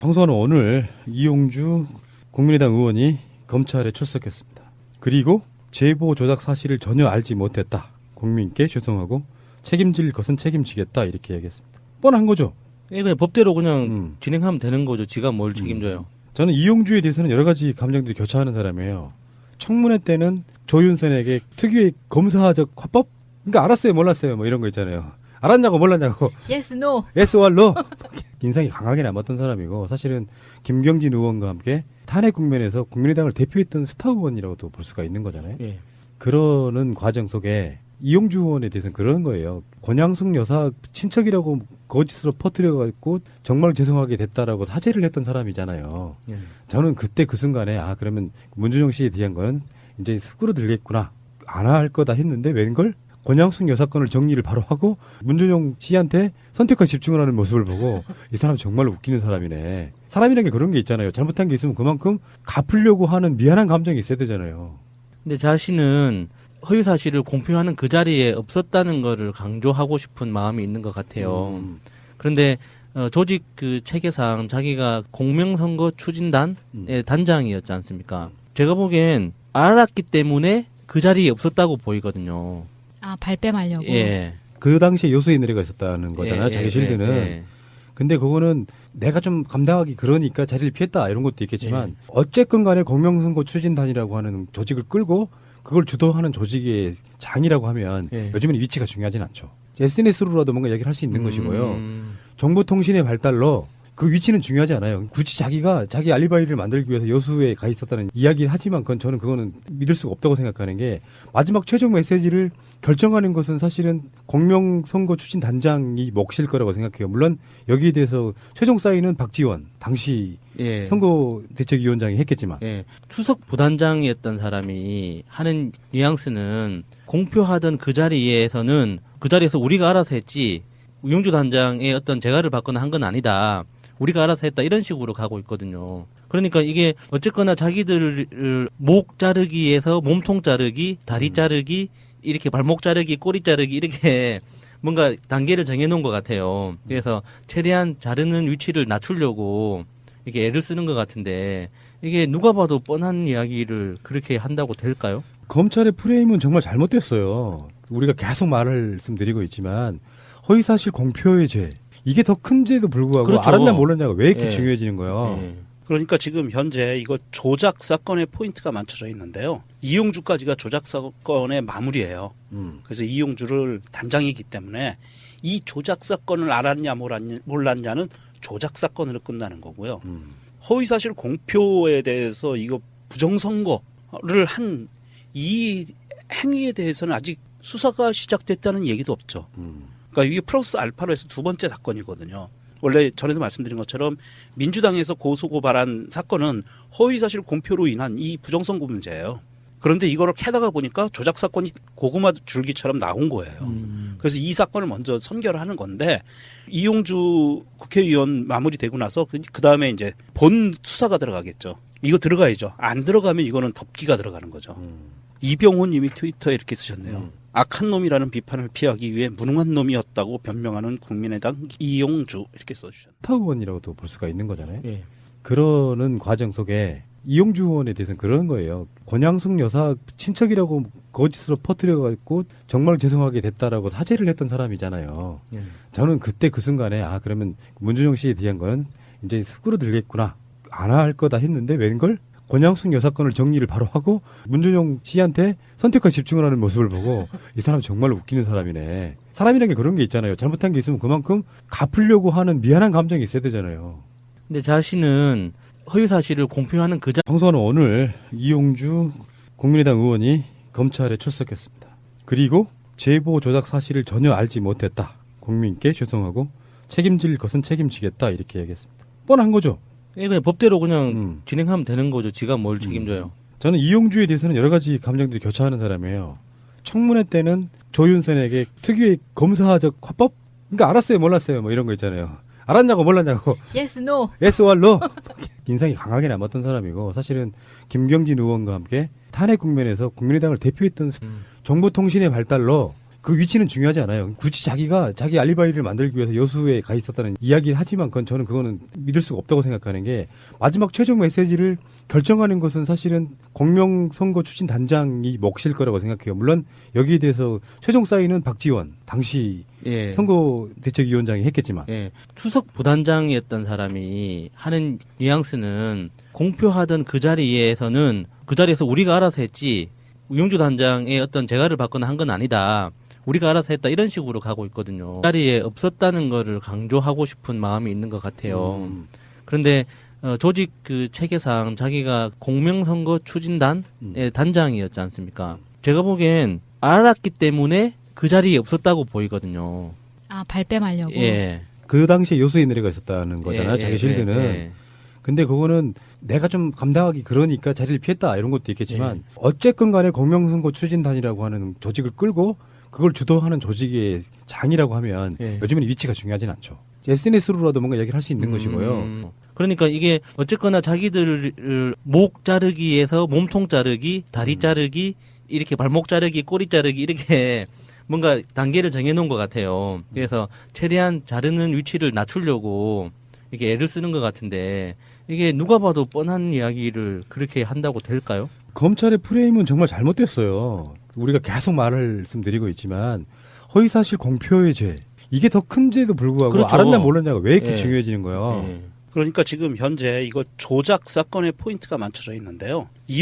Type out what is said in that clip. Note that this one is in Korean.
방송하는 오늘 이용주 국민의당 의원이 검찰에 출석했습니다. 그리고 제보 조작 사실을 전혀 알지 못했다. 국민께 죄송하고 책임질 것은 책임지겠다 이렇게 얘기했습니다. 뻔한 거죠. 예, 그냥 법대로 그냥 진행하면 되는 거죠. 지가 뭘 책임져요. 저는 이용주에 대해서는 여러 가지 감정들이 교차하는 사람이에요. 청문회 때는 조윤선에게 특유의 검사적 화법? 그러니까 알았어요, 몰랐어요, 뭐 이런 거 있잖아요. 알았냐고 몰랐냐고. Yes, no. yes or no. 인상이 강하게 남았던 사람이고 사실은 김경진 의원과 함께 탄핵 국면에서 국민의당을 대표했던 스타 의원이라고도 볼 수가 있는 거잖아요. 예. 그러는 과정 속에 이용주 의원에 대해서는 그런 거예요. 권양숙 여사 친척이라고 거짓으로 퍼뜨려가지고 정말 죄송하게 됐다라고 사죄를 했던 사람이잖아요. 예. 저는 그때 그 순간에 그러면 문준용 씨에 대한 거는 이제 수그러들겠구나. 안 할 거다 했는데 웬걸? 권양숙 여사 건을 정리를 바로 하고 문준용 씨한테 선택과 집중을 하는 모습을 보고 이 사람 정말 웃기는 사람이네. 사람이라는 게 그런 게 있잖아요. 잘못한 게 있으면 그만큼 갚으려고 하는 미안한 감정이 있어야 되잖아요. 근데 자신은 허위 사실을 공표하는 그 자리에 없었다는 거를 강조하고 싶은 마음이 있는 것 같아요. 그런데 조직 그 체계상 자기가 공명선거 추진단의 단장이었지 않습니까? 제가 보기엔 알았기 때문에 그 자리에 없었다고 보이거든요. 발뺌하려고. 예. 그 당시에 요소의 내리가 있었다는 거잖아요. 자기 실드는. 근데 그거는 내가 좀 감당하기 그러니까 자리를 피했다 이런 것도 있겠지만 어쨌건 간에 공명선거 추진단이라고 하는 조직을 끌고 그걸 주도하는 조직의 장이라고 하면 요즘은 위치가 중요하진 않죠. SNS로라도 뭔가 얘기를 할 수 있는 것이고요. 정보통신의 발달로 그 위치는 중요하지 않아요. 굳이 자기가 자기 알리바이를 만들기 위해서 여수에 가 있었다는 이야기를 하지만 저는 그거는 믿을 수가 없다고 생각하는 게 마지막 최종 메시지를 결정하는 것은 사실은 공명선거 추진단장이 몫일 거라고 생각해요. 물론 여기에 대해서 최종 사인은 박지원 당시 선거대책위원장이 했겠지만 수석 부단장이었던 사람이 하는 뉘앙스는 공표하던 그 자리에서는 그 자리에서 우리가 알아서 했지 이용주 단장의 어떤 재가를 받거나 한 건 아니다. 우리가 알아서 했다 이런 식으로 가고 있거든요. 그러니까 이게 어쨌거나 자기들을 목 자르기에서 몸통 자르기, 다리 자르기, 이렇게 발목 자르기, 꼬리 자르기 이렇게 뭔가 단계를 정해놓은 것 같아요. 그래서 최대한 자르는 위치를 낮추려고 이게 애를 쓰는 것 같은데 이게 누가 봐도 뻔한 이야기를 그렇게 한다고 될까요? 검찰의 프레임은 정말 잘못됐어요. 우리가 계속 말씀드리고 있지만 허위사실 공표의 죄 이게 더 큰죄도 불구하고 그렇죠. 알았냐 몰랐냐가 왜 이렇게 중요해지는 거예요. 그러니까 지금 현재 이거 조작 사건의 포인트가 맞춰져 있는데요. 이용주까지가 조작 사건의 마무리예요. 그래서 이용주를 단장이기 때문에 이 조작 사건을 알았냐 몰랐냐는 조작 사건으로 끝나는 거고요. 허위사실 공표에 대해서 이거 부정선거를 한 이 행위에 대해서는 아직 수사가 시작됐다는 얘기도 없죠. 그러니까 이게 플러스 알파로 해서 두 번째 사건이거든요. 원래 전에도 말씀드린 것처럼 민주당에서 고소고발한 사건은 허위사실 공표로 인한 이 부정선거 문제예요. 그런데 이거를 캐다가 보니까 조작 사건이 고구마 줄기처럼 나온 거예요. 그래서 이 사건을 먼저 선결을 하는 건데 이용주 국회의원 마무리되고 나서 그 다음에 이제 본 수사가 들어가겠죠. 이거 들어가야죠. 안 들어가면 이거는 덮기가 들어가는 거죠. 이병호 님이 트위터에 이렇게 쓰셨네요. 악한 놈이라는 비판을 피하기 위해 무능한 놈이었다고 변명하는 국민의당 이용주 이렇게 써주셨네요. 스타 의원이라고도 볼 수가 있는 거잖아요. 그러는 과정 속에 이용주 의원에 대해서는 그런 거예요. 권양숙 여사 친척이라고 거짓으로 퍼뜨려가지고 정말 죄송하게 됐다라고 사죄를 했던 사람이잖아요. 저는 그때 그 순간에 그러면 문준용 씨에 대한 거는 이제 수그러들겠구나. 안 할 거다 했는데 웬걸? 권양숙 여사 건을 정리를 바로 하고 문준용 씨한테 선택과 집중을 하는 모습을 보고 이 사람 정말 웃기는 사람이네. 사람이라는 게 그런 게 있잖아요. 잘못한 게 있으면 그만큼 갚으려고 하는 미안한 감정이 있어야 되잖아요. 근데 자신은 허위 사실을 공표하는 그 방송하는 오늘 이용주 국민의당 의원이 검찰에 출석했습니다. 그리고 제보 조작 사실을 전혀 알지 못했다. 국민께 죄송하고 책임질 것은 책임지겠다 이렇게 얘기했습니다. 뻔한 거죠. 그냥 법대로 그냥 진행하면 되는 거죠. 지가 뭘 책임져요. 저는 이용주에 대해서는 여러 가지 감정들이 교차하는 사람이에요. 청문회 때는 조윤선에게 특유의 검사적 화법? 그러니까 알았어요 몰랐어요 뭐 이런 거 있잖아요. 알았냐고 몰랐냐고. Yes, no. yes or no. 인상이 강하게 남았던 사람이고 사실은 김경진 의원과 함께 탄핵 국면에서 국민의당을 대표했던 정보통신의 발달로 그 위치는 중요하지 않아요. 굳이 자기가 자기 알리바이를 만들기 위해서 여수에 가 있었다는 이야기를 하지만 저는 그거는 믿을 수가 없다고 생각하는 게 마지막 최종 메시지를 결정하는 것은 사실은 공명선거 추진 단장이 몫일 거라고 생각해요. 물론 여기에 대해서 최종 사인은 박지원 당시 예. 선거대책위원장이 했겠지만 예. 수석 부단장이었던 사람이 하는 뉘앙스는 공표하던 그 자리에서는 그 자리에서 우리가 알아서 했지 우영주 단장의 어떤 재가를 받거나 한 건 아니다. 우리가 알아서 했다 이런 식으로 가고 있거든요. 그 자리에 없었다는 거를 강조하고 싶은 마음이 있는 것 같아요. 그런데 조직 그 체계상 자기가 공명선거 추진단의 단장이었지 않습니까? 제가 보기엔 알았기 때문에 그 자리에 없었다고 보이거든요. 아, 발뺌하려고. 예. 그 당시에 여수에 내려가 있었다는 거잖아요. 예, 자기 예, 실드는. 예. 근데 그거는 내가 좀 감당하기 그러니까 자리를 피했다 이런 것도 있겠지만 어쨌건 간에 공명선거 추진단이라고 하는 조직을 끌고 그걸 주도하는 조직의 장이라고 하면 요즘에는 위치가 중요하진 않죠. SNS로라도 뭔가 얘기를 할 수 있는 것이고요. 그러니까 이게 어쨌거나 자기들을 목 자르기에서 몸통 자르기, 다리 자르기, 이렇게 발목 자르기, 꼬리 자르기 이렇게 뭔가 단계를 정해놓은 것 같아요. 그래서 최대한 자르는 위치를 낮추려고 이렇게 애를 쓰는 것 같은데 이게 누가 봐도 뻔한 이야기를 그렇게 한다고 될까요? 검찰의 프레임은 정말 잘못됐어요. 우리가 계속 말씀드리고 있지만 허위사실 공표의 죄 이게 더 큰 죄도 불구하고 그렇죠. 알았냐 몰랐냐가 왜 이렇게 예. 중요해지는 거예요. 예. 그러니까 지금 현재 이거 조작 사건의 포인트가 맞춰져 있는데요.